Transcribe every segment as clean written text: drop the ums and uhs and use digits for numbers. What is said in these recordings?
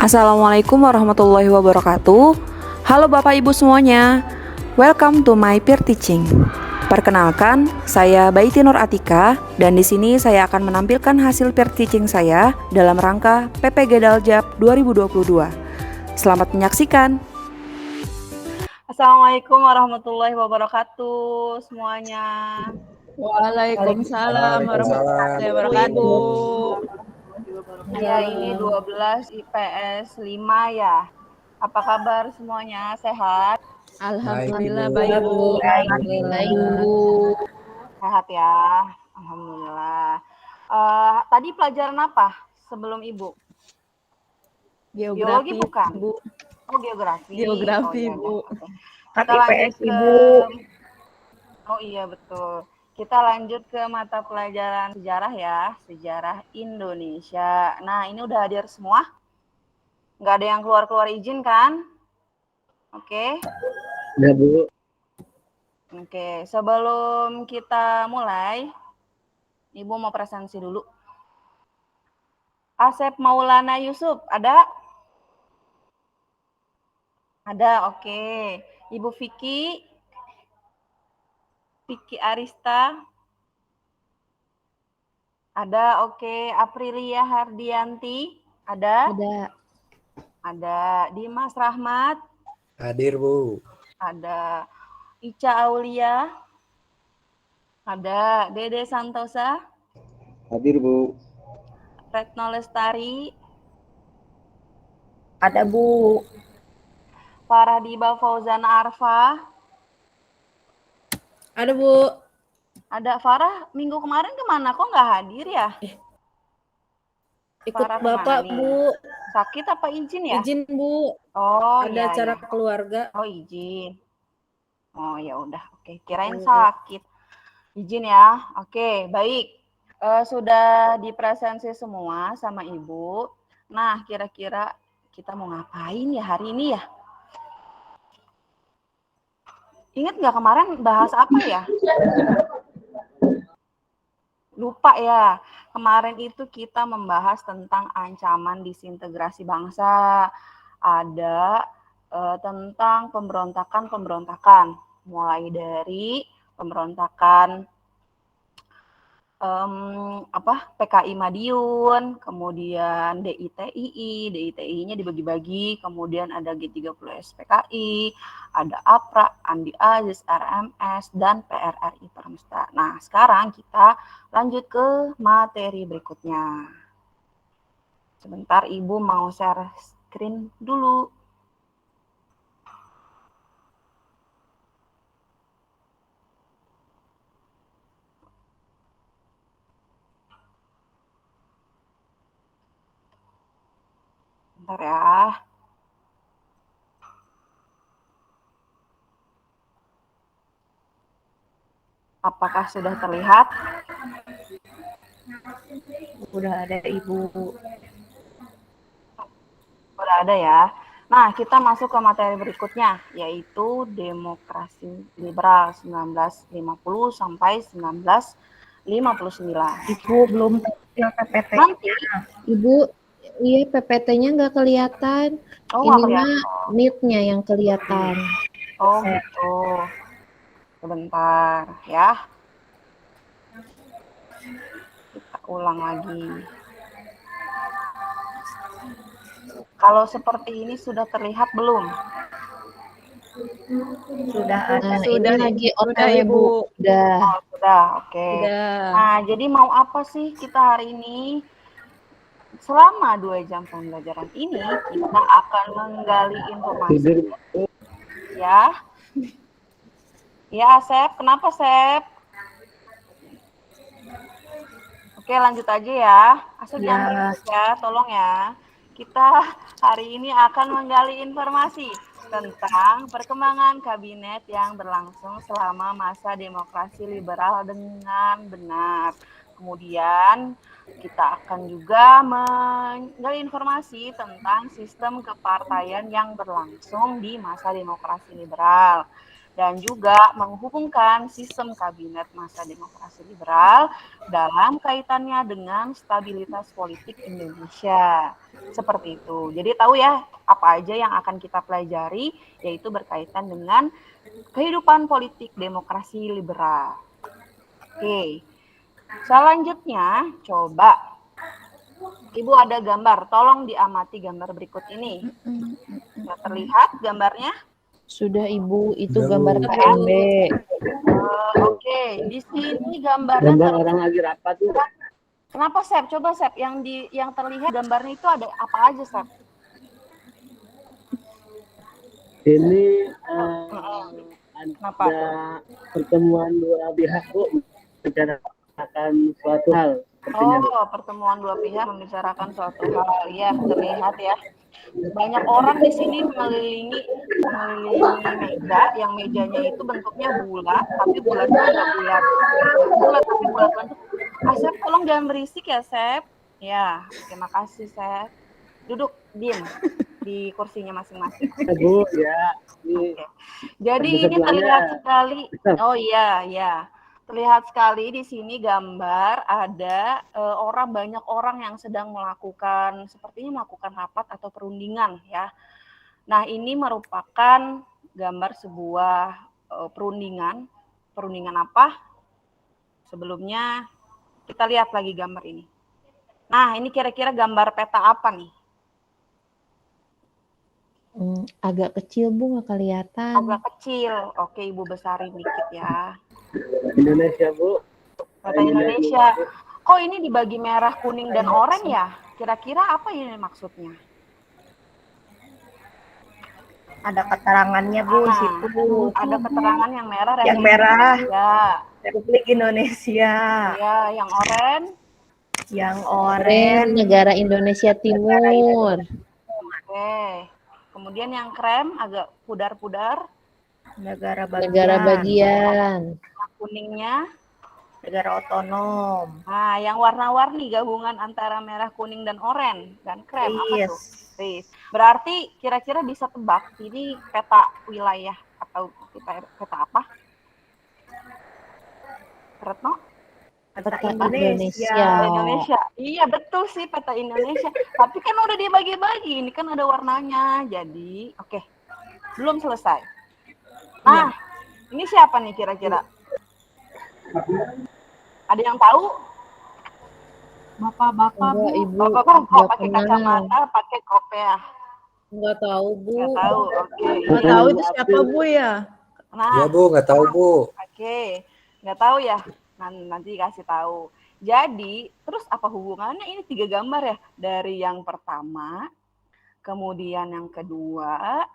Assalamualaikum warahmatullahi wabarakatuh. Halo Bapak Ibu semuanya. Welcome to my peer teaching. Perkenalkan, saya Baiti Nur Atika dan di sini saya akan menampilkan hasil peer teaching saya dalam rangka PPG Daljab 2022. Selamat menyaksikan. Assalamualaikum warahmatullahi wabarakatuh semuanya. Waalaikumsalam warahmatullahi wabarakatuh. Ya, ini 12 IPS 5 ya. Apa kabar semuanya? Sehat? Alhamdulillah baik Bu. Baik Bu. Sehat ya. Alhamdulillah. Tadi pelajaran apa sebelum Ibu? Biologi bukan? Bu. Oh, geografi. Geografi iya, Bu. Oke. Kita lanjut ke Oh iya betul. Kita lanjut ke mata pelajaran sejarah ya, sejarah Indonesia. Nah, ini udah hadir semua? Nggak ada yang keluar-keluar izin kan? Oke. Ya Bu. Oke, sebelum kita mulai, Ibu mau presensi dulu. Asep Maulana Yusuf, ada? Ada, oke. Ibu Vicky Arista, ada, oke. Aprilia Hardianti, ada? Ada. Dimas Rahmat, Hadir Bu. ada. Ica Aulia, ada. Dede Santosa, Hadir Bu. Retno Lestari, Ada Bu. Faradiba Fauzana Arfa, Ada Bu. ada. Farah minggu kemarin kemana? Kok nggak hadir ya? Ikut Farah Bapak kemana nih? Bu. Sakit apa izin ya? Izin Bu. Oh Ada iya, acara iya. keluarga. Oh izin. Oh ya udah, oke. Kirain sakit. Izin ya. Oke, baik. Sudah dipresensi semua sama Ibu. Nah, kira-kira kita mau ngapain ya hari ini ya? Ingat nggak kemarin bahas apa ya? Lupa ya. Kemarin itu kita membahas tentang ancaman disintegrasi bangsa. Ada tentang pemberontakan-pemberontakan. Mulai dari pemberontakan PKI Madiun, kemudian DITI-nya dibagi-bagi, kemudian ada G30S PKI, ada APRA, Andi Aziz, RMS, dan PRRI Permesta. Nah, sekarang kita lanjut ke materi berikutnya. Sebentar, Ibu mau share screen dulu. Bentar ya. Apakah sudah terlihat? Udah ada Ibu. Udah ada ya. Nah, kita masuk ke materi berikutnya, yaitu demokrasi liberal 1950 sampai 1959. Ibu belum tampil PPT. Nanti, Ibu, iya PPT-nya nggak kelihatan. oh Ini nggak mah kelihatan. NIT-nya yang kelihatan. Oh gitu. Sebentar ya. Kita ulang lagi. Kalau seperti ini sudah terlihat belum? Sudah ada. Nah, Sudah, ini lagi sudah, OTW, Ibu. Bu. Udah. Oh, sudah, oke. Sudah. Nah, jadi mau apa sih kita hari ini? Selama 2 jam pembelajaran ini, kita akan menggali informasi. Ya. Ya, Sep. Kenapa, Sep? Oke, lanjut aja ya. Asal jangan ribut ya, tolong ya. Kita hari ini akan menggali informasi tentang perkembangan kabinet yang berlangsung selama masa demokrasi liberal dengan benar. Kemudian kita akan juga menggali informasi tentang sistem kepartaian yang berlangsung di masa demokrasi liberal. dan juga menghubungkan sistem kabinet masa demokrasi liberal dalam kaitannya dengan stabilitas politik Indonesia. Seperti itu. Jadi tahu ya apa aja yang akan kita pelajari, yaitu berkaitan dengan kehidupan politik demokrasi liberal. Oke, selanjutnya coba Ibu ada gambar, tolong diamati gambar berikut ini. Nggak terlihat gambarnya? Sudah Ibu, itu Sudah, gambar Bu. KMB. Oke, di sini gambarnya Gambar orang lagi rapat tuh. Kenapa Sep? Coba Sep, yang terlihat gambarnya itu ada apa aja Sep? Ini Kenapa? ada pertemuan dua pihak Bu membicarakan suatu hal. Sepertinya. Oh, pertemuan dua pihak membicarakan suatu hal. Ya, terlihat ya. Banyak orang di sini mengelilingi meja, yang mejanya itu bentuknya bulat, tapi bulatnya nggak bulat. Bulat tapi bulat bentuk. Sep, tolong jangan berisik ya, Sep. Ya, terima kasih, Sep. Duduk, diem di kursinya masing-masing. Bu, ya. Ini Oke. Jadi ada ini terlihat sebelahnya. sekali. Oh iya, ya. Terlihat sekali di sini gambar ada banyak orang yang sedang sepertinya melakukan rapat atau perundingan ya. Nah, ini merupakan gambar sebuah perundingan. Perundingan apa? Sebelumnya kita lihat lagi gambar ini. Nah, ini kira-kira gambar peta apa nih? Agak kecil Bu, nggak kelihatan. Agak kecil. Oke, Ibu besarin dikit ya. Indonesia Bu. Peta Indonesia. Kok ini dibagi merah, kuning, dan oranye ya? Kira-kira apa ini maksudnya? Ada keterangannya Bu di situ. Ada keterangan yang merah. Yang merah. Ya. Republik Indonesia. Ya, yang oranye. Yang Keren, oranye. negara Indonesia Timur. Oke. Kemudian yang krem agak pudar-pudar. Negara bagian. Negara bagian. Kuningnya. Negara otonom. Nah, yang warna-warni gabungan antara merah, kuning, dan oranye dan krem apa tuh? Ris. Berarti kira-kira bisa tebak ini peta wilayah atau peta apa? Retno? Peta Indonesia. Peta Indonesia. Iya betul sih peta Indonesia. Tapi kan udah dibagi-bagi. Ini kan ada warnanya. Jadi, oke. Belum selesai. Nah, ini siapa nih kira-kira? Ada yang tahu? Bapak-bapak, Enggak, Bu. Ibu. Bapak-bapak Nggak pakai kenal. kacamata, pakai kopiah. Nggak tahu Bu. Nggak tahu. Oke. Nggak tahu itu siapa, Bu ya? Nah, Ya Bu, nggak tahu Bu. oke. Nggak tahu ya. Nanti kasih tahu. Jadi, terus apa hubungannya ini 3 gambar ya? Dari yang pertama, kemudian yang kedua,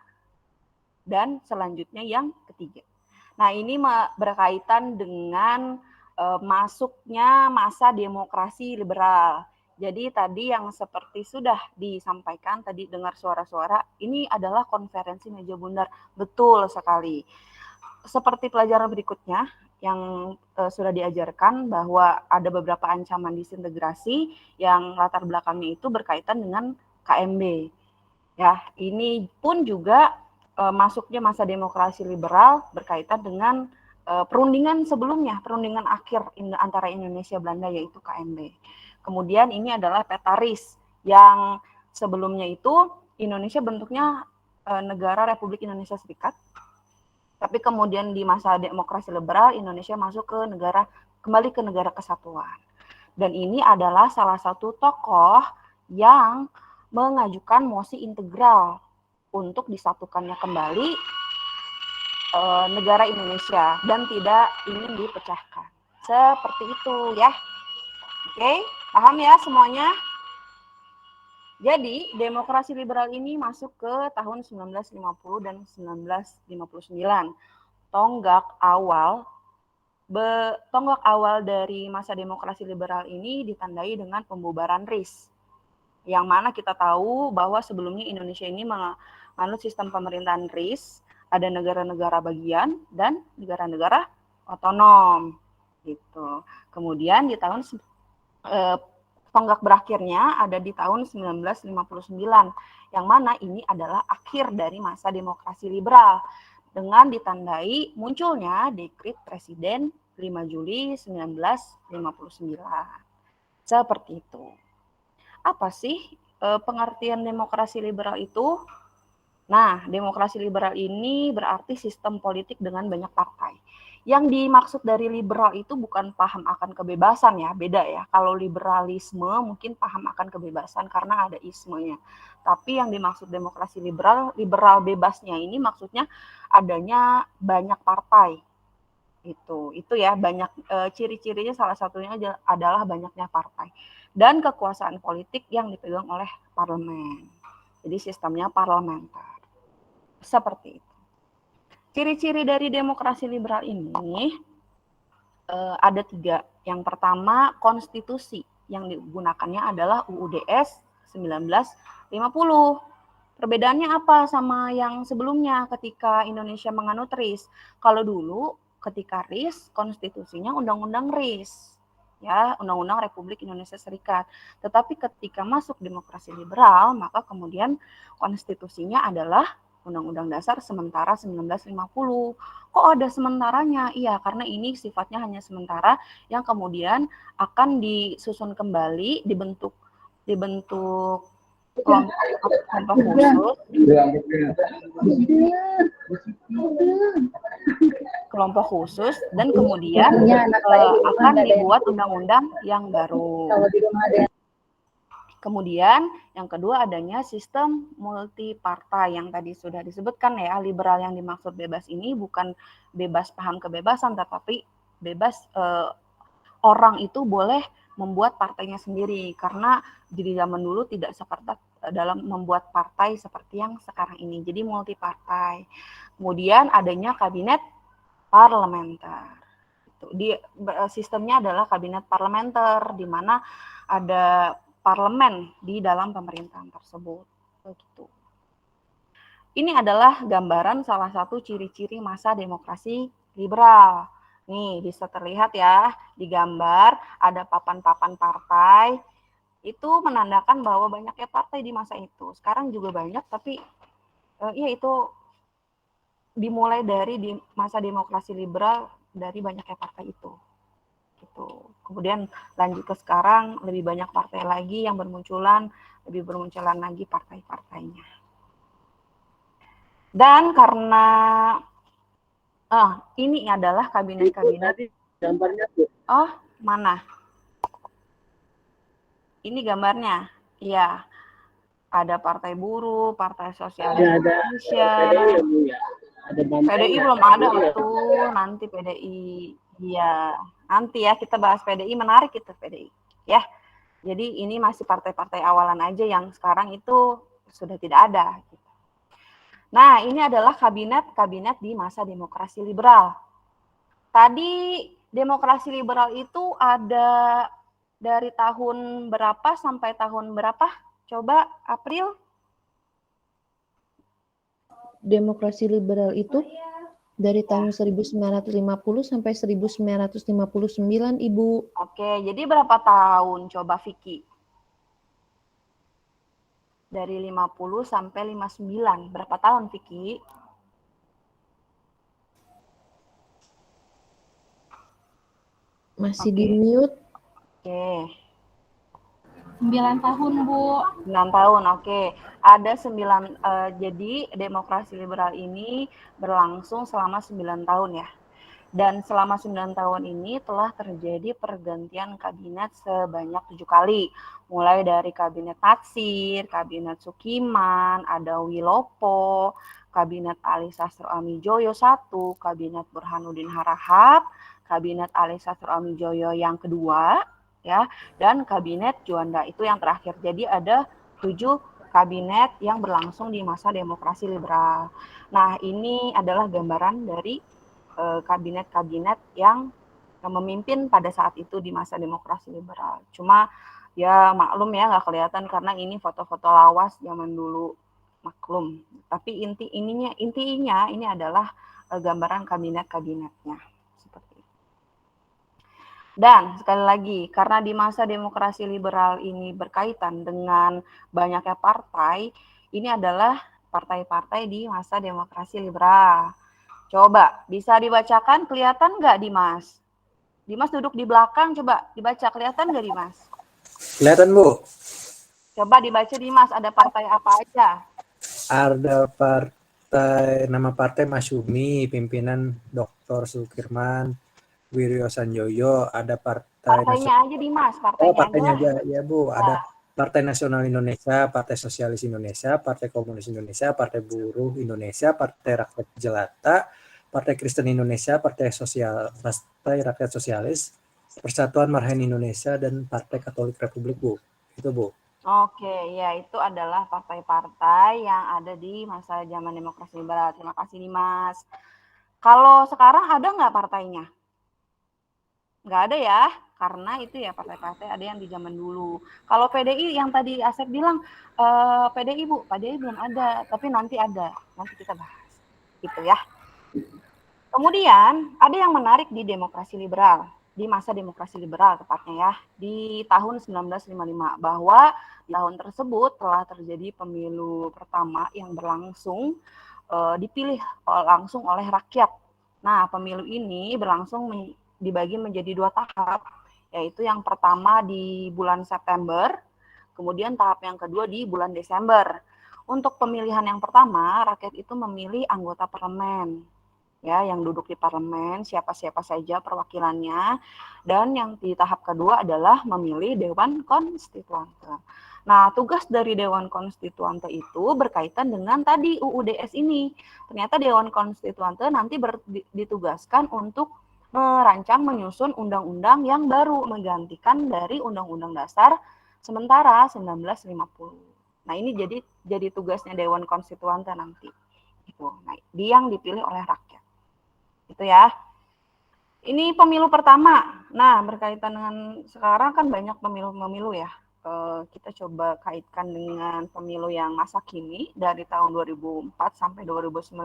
dan selanjutnya yang ketiga. Nah, ini berkaitan dengan masuknya masa demokrasi liberal. Jadi tadi yang seperti sudah disampaikan, tadi dengar suara-suara, ini adalah konferensi meja bundar. Betul sekali. Seperti pelajaran berikutnya, yang sudah diajarkan bahwa ada beberapa ancaman disintegrasi yang latar belakangnya itu berkaitan dengan KMB. Ya, ini pun juga masuknya masa demokrasi liberal berkaitan dengan perundingan sebelumnya, perundingan akhir antara Indonesia Belanda yaitu KMB. Kemudian ini adalah peta RIS yang sebelumnya itu Indonesia bentuknya negara Republik Indonesia Serikat. Tapi kemudian di masa demokrasi liberal Indonesia masuk kembali ke negara kesatuan. Dan ini adalah salah satu tokoh yang mengajukan mosi integral untuk disatukannya kembali negara Indonesia dan tidak ingin dipecahkan. Seperti itu ya. Oke, paham ya semuanya? Jadi, demokrasi liberal ini masuk ke tahun 1950 dan 1959. Tonggak awal dari masa demokrasi liberal ini ditandai dengan pembubaran RIS. Yang mana kita tahu bahwa sebelumnya Indonesia ini menganut sistem pemerintahan RIS, ada negara-negara bagian dan negara-negara otonom gitu. Kemudian di tahun tonggak berakhirnya ada di tahun 1959 yang mana ini adalah akhir dari masa demokrasi liberal. dengan ditandai munculnya Dekret Presiden 5 Juli 1959. Seperti itu. Apa sih pengertian demokrasi liberal itu? Nah, demokrasi liberal ini berarti sistem politik dengan banyak partai. Yang dimaksud dari liberal itu bukan paham akan kebebasan ya, beda ya. Kalau liberalisme mungkin paham akan kebebasan karena ada ismenya. Tapi yang dimaksud demokrasi liberal, liberal bebasnya ini maksudnya adanya banyak partai. Itu ya, banyak ciri-cirinya salah satunya adalah banyaknya partai dan kekuasaan politik yang dipegang oleh parlemen. Jadi sistemnya parlementer. Seperti itu. Ciri-ciri dari demokrasi liberal ini ada 3. Yang pertama, konstitusi yang digunakannya adalah UUDS 1950. Perbedaannya apa sama yang sebelumnya ketika Indonesia menganut RIS? Kalau dulu ketika RIS, konstitusinya Undang-Undang RIS, ya, Undang-Undang Republik Indonesia Serikat. Tetapi ketika masuk demokrasi liberal, maka kemudian konstitusinya adalah Undang-Undang Dasar sementara 1950. Kok ada sementaranya? Iya, karena ini sifatnya hanya sementara yang kemudian akan disusun kembali, dibentuk kelompok khusus, kelompok khusus, dan kemudian akan dibuat undang-undang yang baru. Kemudian yang kedua adanya sistem multipartai yang tadi sudah disebutkan ya, liberal yang dimaksud bebas ini bukan bebas paham kebebasan, tetapi bebas orang itu boleh membuat partainya sendiri, karena di zaman dulu tidak seketat dalam membuat partai seperti yang sekarang ini. Jadi multipartai. Kemudian adanya kabinet parlementer. Sistemnya adalah kabinet parlementer, di mana ada parlemen di dalam pemerintahan tersebut. Begitu. Ini adalah gambaran salah satu ciri-ciri masa demokrasi liberal. Nih, bisa terlihat ya, di gambar ada papan-papan partai. Itu menandakan bahwa banyaknya partai di masa itu. Sekarang juga banyak, tapi ya itu dimulai dari di masa demokrasi liberal dari banyaknya partai itu. Gitu. Kemudian lanjut ke sekarang, lebih banyak partai lagi yang lebih bermunculan lagi partai-partainya. Dan karena ini adalah kabinet-kabinet. Gambarnya tuh. Oh, mana? Ini gambarnya. Iya. Ada Partai Buruh, Partai Sosialis Indonesia. Ada PDI belum ada tuh, nanti PDI. Iya, nanti ya kita bahas PDI, menarik itu PDI. Ya. Jadi ini masih partai-partai awalan aja yang sekarang itu sudah tidak ada. Nah, ini adalah kabinet di masa demokrasi liberal. Tadi demokrasi liberal itu ada dari tahun berapa sampai tahun berapa? Coba April. Demokrasi liberal itu dari tahun 1950 sampai 1959, Ibu. Oke, jadi berapa tahun coba Vicky? Dari 50 sampai 59. Berapa tahun Vicky? Masih di mute. Oke. 9 tahun, Bu. 9 tahun, oke. Ada 9, jadi demokrasi liberal ini berlangsung selama 9 tahun ya. Dan selama 9 tahun ini telah terjadi pergantian kabinet sebanyak 7 kali. Mulai dari kabinet Natsir, kabinet Sukiman, ada Wilopo, kabinet Ali Sastro Amijoyo I, kabinet Burhanuddin Harahap, kabinet Ali Sastro Amijoyo yang kedua, ya, dan kabinet Juanda itu yang terakhir. Jadi ada 7 kabinet yang berlangsung di masa demokrasi liberal. Nah, ini adalah gambaran dari kabinet-kabinet yang memimpin pada saat itu di masa demokrasi liberal. Cuma ya maklum ya nggak kelihatan karena ini foto-foto lawas zaman dulu, maklum. Tapi intinya ini adalah gambaran kabinet-kabinetnya. Dan sekali lagi, karena di masa demokrasi liberal ini berkaitan dengan banyaknya partai, ini adalah partai-partai di masa demokrasi liberal. Coba, bisa dibacakan, kelihatan nggak Dimas? Dimas duduk di belakang, coba dibaca, kelihatan nggak Dimas? Kelihatan, Bu. Coba dibaca Dimas, ada partai apa aja? Ada nama partai Masyumi, pimpinan Dr. Sukirman Wiryo Sanjoyo. Ada Partainya aja Dimas, partainya partainya aja. aja ya, Bu. Ada Partai Nasional Indonesia, Partai Sosialis Indonesia, Partai Komunis Indonesia, Partai Buruh Indonesia, Partai Rakyat Jelata, Partai Kristen Indonesia, Partai Rakyat Sosialis, Persatuan Marhain Indonesia, dan Partai Katolik Republik, Bu. Itu, Bu. Oke, ya itu adalah partai-partai yang ada di masa zaman demokrasi liberal. Terima kasih Dimas. Kalau sekarang ada nggak partainya? Nggak ada ya, karena itu ya partai-partai ada yang di zaman dulu. Kalau PDI yang tadi Asep bilang, PDI Bu, PDI belum ada, tapi nanti ada. Nanti kita bahas. Gitu ya. Kemudian ada yang menarik di demokrasi liberal, di masa demokrasi liberal tepatnya ya, di tahun 1955, bahwa di tahun tersebut telah terjadi pemilu pertama yang berlangsung dipilih langsung oleh rakyat. Nah, pemilu ini berlangsung dibagi menjadi 2 tahap, yaitu yang pertama di bulan September, kemudian tahap yang kedua di bulan Desember. Untuk pemilihan yang pertama, rakyat itu memilih anggota parlemen, ya, yang duduk di parlemen, siapa-siapa saja perwakilannya, dan yang di tahap kedua adalah memilih Dewan Konstituante. Nah, tugas dari Dewan Konstituante itu berkaitan dengan tadi UUDS ini. Ternyata Dewan Konstituante nanti ditugaskan untuk merancang menyusun undang-undang yang baru menggantikan dari Undang-Undang Dasar sementara 1950. Nah, ini jadi tugasnya Dewan Konstituante nanti. Itu. Nah, yang dipilih oleh rakyat. Itu ya. Ini pemilu pertama. Nah, berkaitan dengan sekarang kan banyak pemilu-pemilu ya. Kita coba kaitkan dengan pemilu yang masa kini dari tahun 2004 sampai 2019.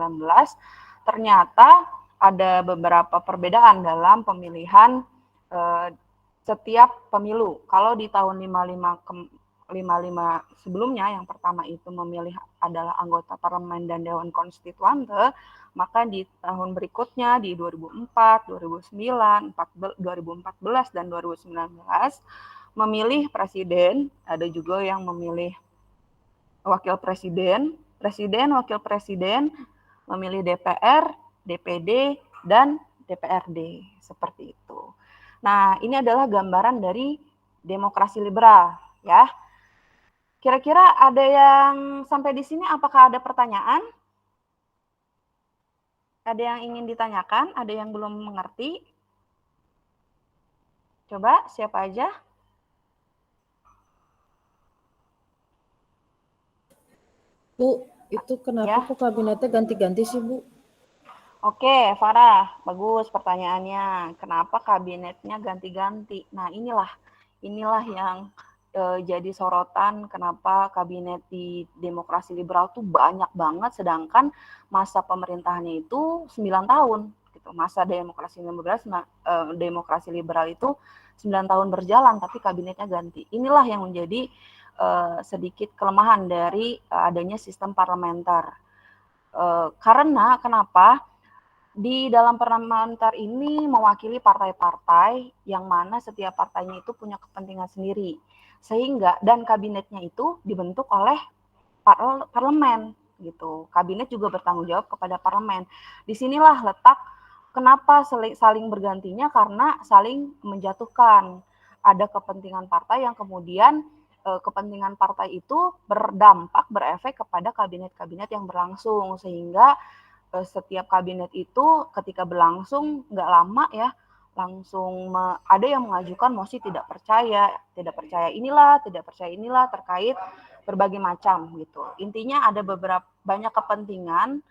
Ternyata ada beberapa perbedaan dalam pemilihan setiap pemilu. Kalau di tahun 55 sebelumnya, yang pertama itu memilih adalah anggota parlemen dan Dewan Konstituante, maka di tahun berikutnya di 2004, 2009, 2014 dan 2019 memilih presiden, ada juga yang memilih wakil presiden, wakil presiden, memilih DPR, DPD, dan DPRD, seperti itu. Nah, ini adalah gambaran dari demokrasi liberal, ya. Kira-kira ada yang sampai di sini, apakah ada pertanyaan? Ada yang ingin ditanyakan? Ada yang belum mengerti? Coba, siapa aja? Bu, itu kenapa Ya. kok kabinetnya ganti-ganti sih, Bu? Oke, Farah, bagus pertanyaannya. Kenapa kabinetnya ganti-ganti? Nah, inilah yang jadi sorotan kenapa kabinet di demokrasi liberal tuh banyak banget, sedangkan masa pemerintahannya itu 9 tahun. Gitu. Masa demokrasi liberal itu 9 tahun berjalan, tapi kabinetnya ganti. Inilah yang menjadi sedikit kelemahan dari adanya sistem parlementer. Karena kenapa? Di dalam parlementer ini mewakili partai-partai yang mana setiap partainya itu punya kepentingan sendiri. Sehingga dan kabinetnya itu dibentuk oleh parlemen gitu. Kabinet juga bertanggung jawab kepada parlemen. Disinilah letak kenapa saling bergantinya, karena saling menjatuhkan. Ada kepentingan partai yang kemudian kepentingan partai itu berdampak, berefek kepada kabinet-kabinet yang berlangsung, sehingga setiap kabinet itu ketika berlangsung nggak lama ya, langsung ada yang mengajukan mosi tidak percaya inilah, terkait berbagai macam gitu. Intinya ada banyak kepentingan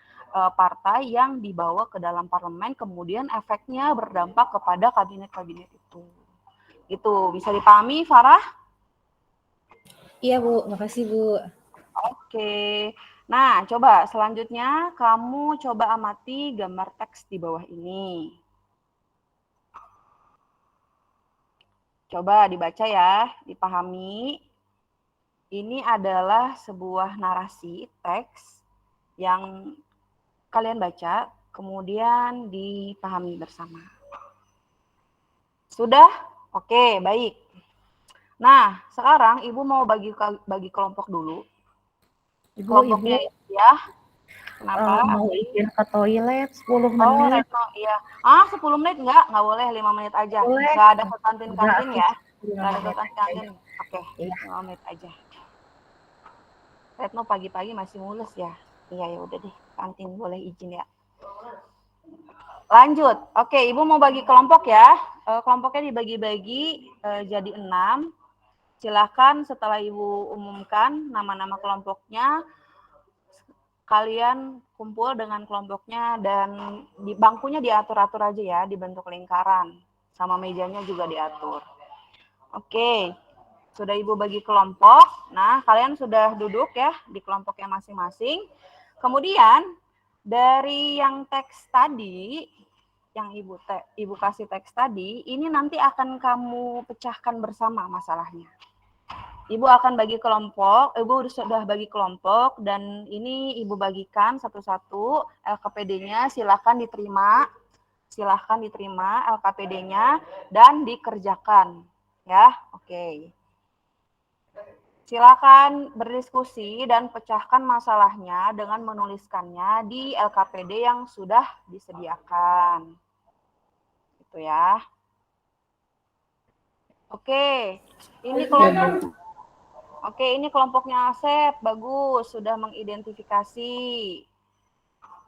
partai yang dibawa ke dalam parlemen, kemudian efeknya berdampak kepada kabinet-kabinet itu. Itu bisa dipahami, Farah? Iya, Bu. Makasih, Bu. Oke. Nah, coba selanjutnya kamu coba amati gambar teks di bawah ini. Coba dibaca ya, dipahami. Ini adalah sebuah narasi teks yang kalian baca. kemudian dipahami bersama. Sudah? Oke, baik. Nah, sekarang Ibu mau bagi kelompok dulu. Kelompoknya ya. Kenapa? Mau izin ke toilet 10 Oh, menit. Retno, iya. 10 menit nggak boleh, 5 menit aja. Boleh. Nggak ada ke kantin-kantin ya? Nggak ada ke 5 menit kantin-kantin. Oke, Iya. 5 menit aja. Retno pagi-pagi masih mulus ya? Iya, ya udah deh, kantin boleh izin ya. Lanjut. Oke, Ibu mau bagi kelompok ya. Kelompoknya dibagi-bagi jadi 6. Silakan setelah Ibu umumkan nama-nama kelompoknya, kalian kumpul dengan kelompoknya dan di bangkunya diatur-atur aja ya, dibentuk lingkaran. Sama mejanya juga diatur. Oke, sudah Ibu bagi kelompok. Nah, kalian sudah duduk ya di kelompoknya masing-masing. Kemudian dari yang teks tadi, yang Ibu kasih teks tadi, ini nanti akan kamu pecahkan bersama masalahnya. Ibu akan bagi kelompok, Ibu sudah bagi kelompok, dan ini Ibu bagikan satu-satu LKPD-nya, silakan diterima LKPD-nya, dan dikerjakan. Ya, oke. Silakan berdiskusi dan pecahkan masalahnya dengan menuliskannya di LKPD yang sudah disediakan. Itu ya. Oke, ini kelompoknya Asep, bagus, sudah mengidentifikasi.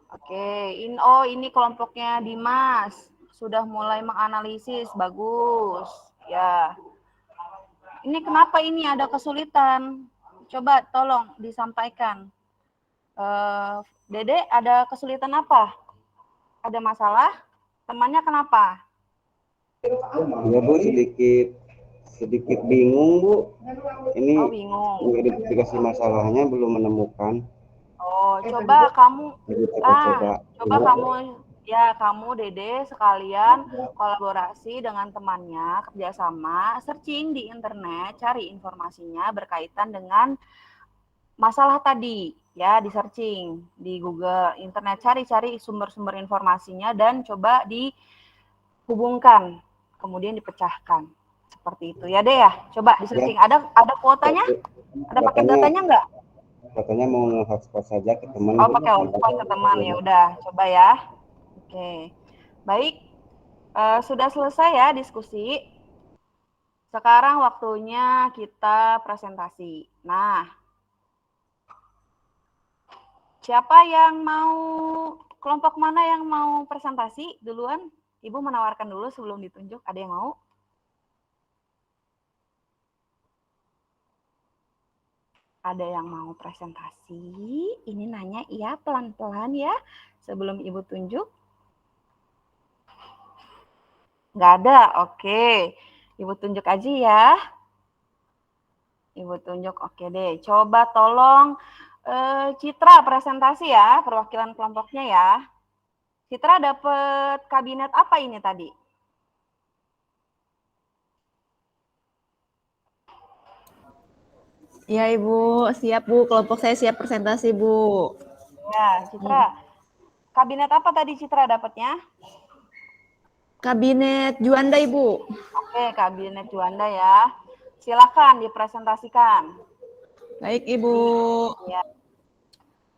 Oke, ini kelompoknya Dimas, sudah mulai menganalisis, bagus. Ya. Ini kenapa ini ada kesulitan? Coba tolong disampaikan. Dede, ada kesulitan apa? Ada masalah? Temannya kenapa? Ya Bu, sedikit bingung Bu. Ini bingung. identifikasi masalahnya belum menemukan. Coba kamu, Coba kamu Dede sekalian kolaborasi dengan temannya, kerjasama, searching di internet, cari informasinya berkaitan dengan masalah tadi, ya, di searching di Google, internet, cari sumber-sumber informasinya dan coba dihubungkan, kemudian dipecahkan. Seperti itu ya deh ya. Coba di searching. Ada kuotanya? Ada pakai datanya nggak? Katanya mau nge-hotspot saja ke teman. Pakai hotspot ke teman, ya udah, coba ya. Oke. Baik. Sudah selesai ya diskusi. Sekarang waktunya kita presentasi. Nah, siapa yang mau, kelompok mana yang mau presentasi duluan? Ibu menawarkan dulu sebelum ditunjuk. Ada yang mau? Ada yang mau presentasi? Ini nanya iya pelan-pelan ya, sebelum Ibu tunjuk. Nggak ada, oke. Ibu tunjuk aja ya. Ibu tunjuk, oke deh. Coba tolong Citra presentasi ya, perwakilan kelompoknya ya. Citra dapat kabinet apa ini tadi? Ya Ibu, siap Bu. Kelompok saya siap presentasi Bu. Ya, Citra. Kabinet apa tadi Citra dapatnya? Kabinet Juanda Ibu. Oke, kabinet Juanda ya. Silakan dipresentasikan. Baik Ibu. Ya.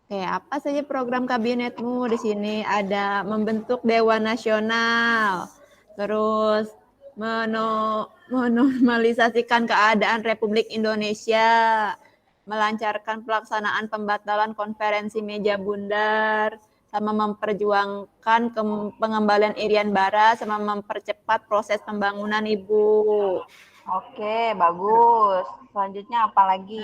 Oke, apa saja program kabinetmu di sini? Ada membentuk Dewan Nasional, terus menormalisasikan keadaan Republik Indonesia, melancarkan pelaksanaan pembatalan konferensi meja bundar, sama memperjuangkan pengembalian Irian Barat, sama mempercepat proses pembangunan Ibu. Oke, bagus. Selanjutnya apa lagi?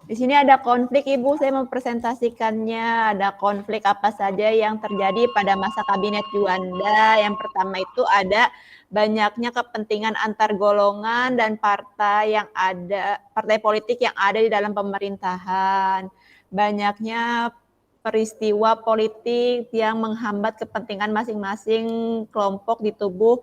Di sini ada konflik Ibu, saya mempresentasikannya. Ada konflik apa saja yang terjadi pada masa kabinet Juanda. Yang pertama itu ada banyaknya kepentingan antar golongan dan partai politik yang ada di dalam pemerintahan. Banyaknya peristiwa politik yang menghambat kepentingan masing-masing kelompok di tubuh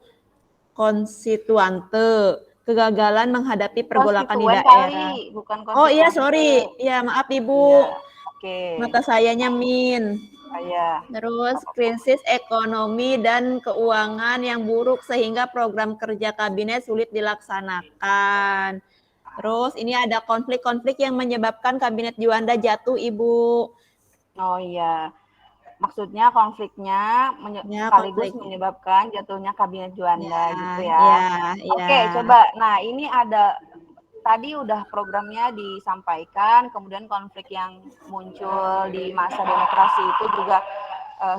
konstituante. Kegagalan menghadapi pergolakan di daerah. Bukan oh iya, sorry. Ya, maaf Ibu. Ya, oke. Mata sayanya min. Iya. Terus krisis ekonomi dan keuangan yang buruk sehingga program kerja kabinet sulit dilaksanakan. Terus ini ada konflik-konflik yang menyebabkan kabinet Juanda jatuh, Ibu. Oh iya. Maksudnya konfliknya Ya, sekaligus konflik. menyebabkan jatuhnya kabinet Juanda gitu ya. Ya. Oke, coba. Nah, ini ada tadi udah programnya disampaikan, kemudian konflik yang muncul di masa demokrasi itu juga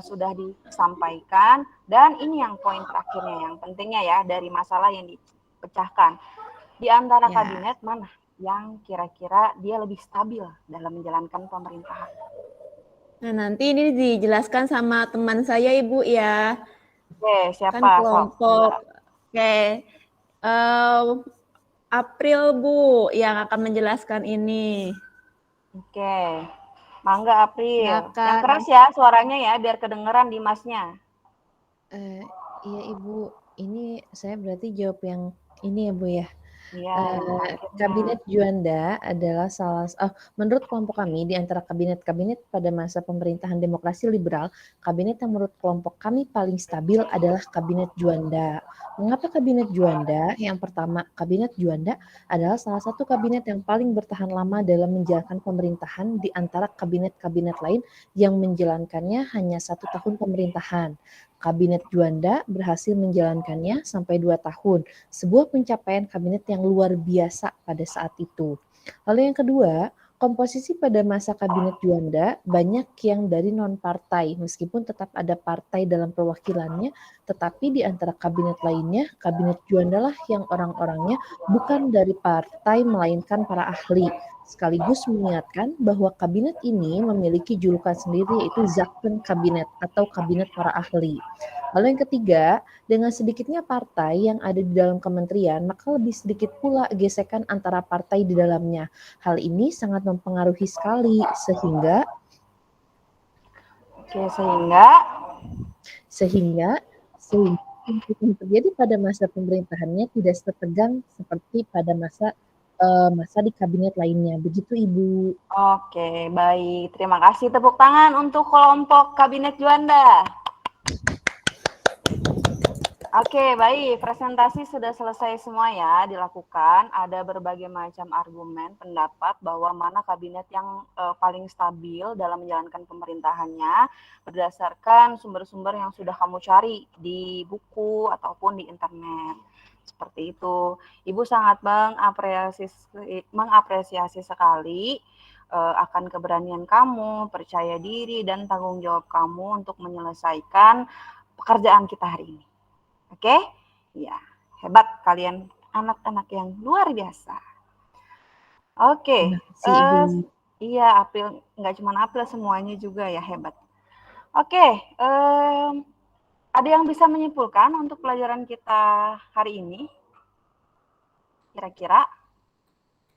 sudah disampaikan, dan ini yang poin terakhirnya yang pentingnya ya dari masalah yang dipecahkan. Di antara Ya. kabinet mana yang kira-kira dia lebih stabil dalam menjalankan pemerintahan? Nah, nanti ini dijelaskan sama teman saya, Ibu ya. Oke, siapa? Kan kelompok. Oke. April, Bu, yang akan menjelaskan ini. Oke. Mangga April. Silakan. Yang keras ya suaranya ya biar kedengeran di masnya. Iya Ibu, ini saya berarti jawab yang ini ya Bu ya. Iya. Kabinet Juanda adalah menurut kelompok kami di antara kabinet-kabinet pada masa pemerintahan demokrasi liberal, kabinet yang menurut kelompok kami paling stabil adalah kabinet Juanda. Mengapa kabinet Juanda? Yang pertama, kabinet Juanda adalah salah satu kabinet yang paling bertahan lama dalam menjalankan pemerintahan di antara kabinet-kabinet lain yang menjalankannya hanya 1 tahun pemerintahan. Kabinet Juanda berhasil menjalankannya sampai 2 tahun, sebuah pencapaian kabinet yang luar biasa pada saat itu. Lalu yang kedua, komposisi pada masa kabinet Juanda banyak yang dari non-partai, meskipun tetap ada partai dalam perwakilannya, tetapi di antara kabinet lainnya, kabinet Juanda lah yang orang-orangnya bukan dari partai melainkan para ahli. Sekaligus mengingatkan bahwa kabinet ini memiliki julukan sendiri yaitu Zakon Kabinet atau Kabinet Para Ahli. Lalu yang ketiga, dengan sedikitnya partai yang ada di dalam kementerian, maka lebih sedikit pula gesekan antara partai di dalamnya. Hal ini sangat mempengaruhi sekali sehingga yang terjadi pada masa pemerintahannya tidak setegang seperti pada masa di kabinet lainnya. Begitu Ibu. Oke, baik. Terima kasih. Tepuk tangan untuk kelompok kabinet Juanda. Oke, baik. Presentasi sudah selesai semua ya dilakukan. Ada berbagai macam argumen, pendapat bahwa mana kabinet yang paling stabil dalam menjalankan pemerintahannya berdasarkan sumber-sumber yang sudah kamu cari di buku ataupun di internet. Seperti itu. Ibu sangat mengapresiasi sekali akan keberanian kamu, percaya diri, dan tanggung jawab kamu untuk menyelesaikan pekerjaan kita hari ini. Oke? Ya, hebat kalian anak-anak yang luar biasa. Oke. Iya, April, nggak cuma April, semuanya juga ya hebat. Oke, ada yang bisa menyimpulkan untuk pelajaran kita hari ini? Kira-kira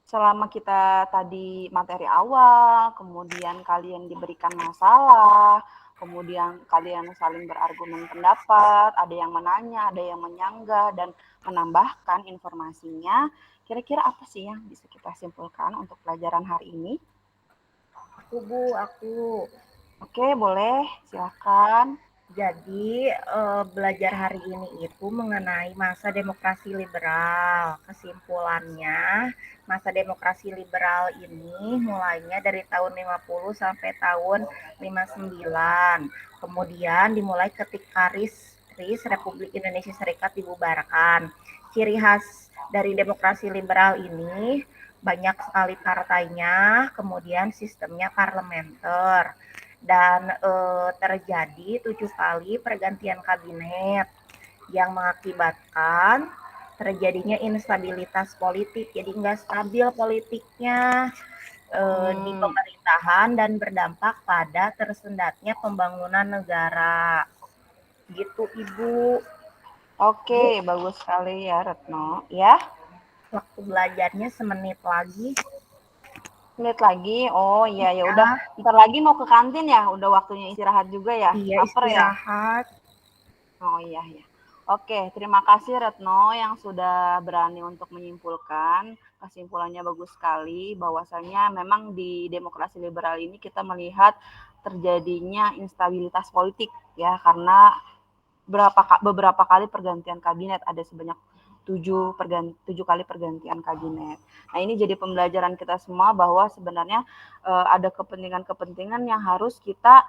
selama kita tadi materi awal, kemudian kalian diberikan masalah, kemudian kalian saling berargumen pendapat, ada yang menanya, ada yang menyanggah, dan menambahkan informasinya. Kira-kira apa sih yang bisa kita simpulkan untuk pelajaran hari ini? Aku. Oke, boleh. Silakan. Jadi belajar hari ini itu mengenai masa demokrasi liberal. Kesimpulannya, masa demokrasi liberal ini mulainya dari tahun 50 sampai tahun 59. Kemudian dimulai ketika RIS Republik Indonesia Serikat dibubarkan. Ciri khas dari demokrasi liberal ini banyak sekali partainya, kemudian sistemnya parlementer. Dan terjadi 7 kali pergantian kabinet yang mengakibatkan terjadinya instabilitas politik. Jadi nggak stabil politiknya di pemerintahan dan berdampak pada tersendatnya pembangunan negara. Gitu Ibu. Oke, bagus sekali ya Retno. Ya. Waktu belajarnya semenit lagi. Menit lagi, oh iya ya udah, ntar lagi mau ke kantin ya, udah waktunya istirahat juga ya. Iya, istirahat. Ya? Oh iya ya. Oke, terima kasih Retno yang sudah berani untuk menyimpulkan kesimpulannya bagus sekali bahwasanya memang di demokrasi liberal ini kita melihat terjadinya instabilitas politik ya, karena beberapa kali pergantian kabinet, ada sebanyak 7 kali pergantian kabinet. Nah, ini jadi pembelajaran kita semua bahwa sebenarnya ada kepentingan-kepentingan yang harus kita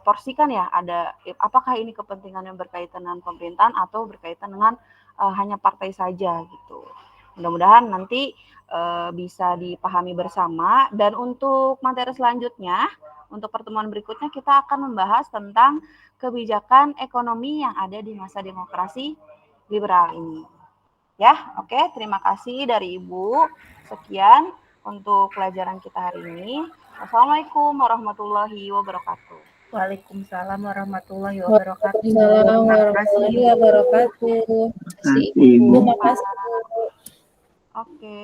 porsikan ya. Ada apakah ini kepentingan yang berkaitan dengan pemerintahan atau berkaitan dengan hanya partai saja gitu. Mudah-mudahan nanti bisa dipahami bersama, dan untuk materi selanjutnya, untuk pertemuan berikutnya kita akan membahas tentang kebijakan ekonomi yang ada di masa demokrasi liberal ini. Ya, oke, terima kasih dari Ibu. Sekian untuk pelajaran kita hari ini. Wassalamualaikum warahmatullahi wabarakatuh. Waalaikumsalam warahmatullahi wabarakatuh. Waalaikumsalam warahmatullahi wabarakatuh. Terima kasih, Ibu. Terima kasih. Oke.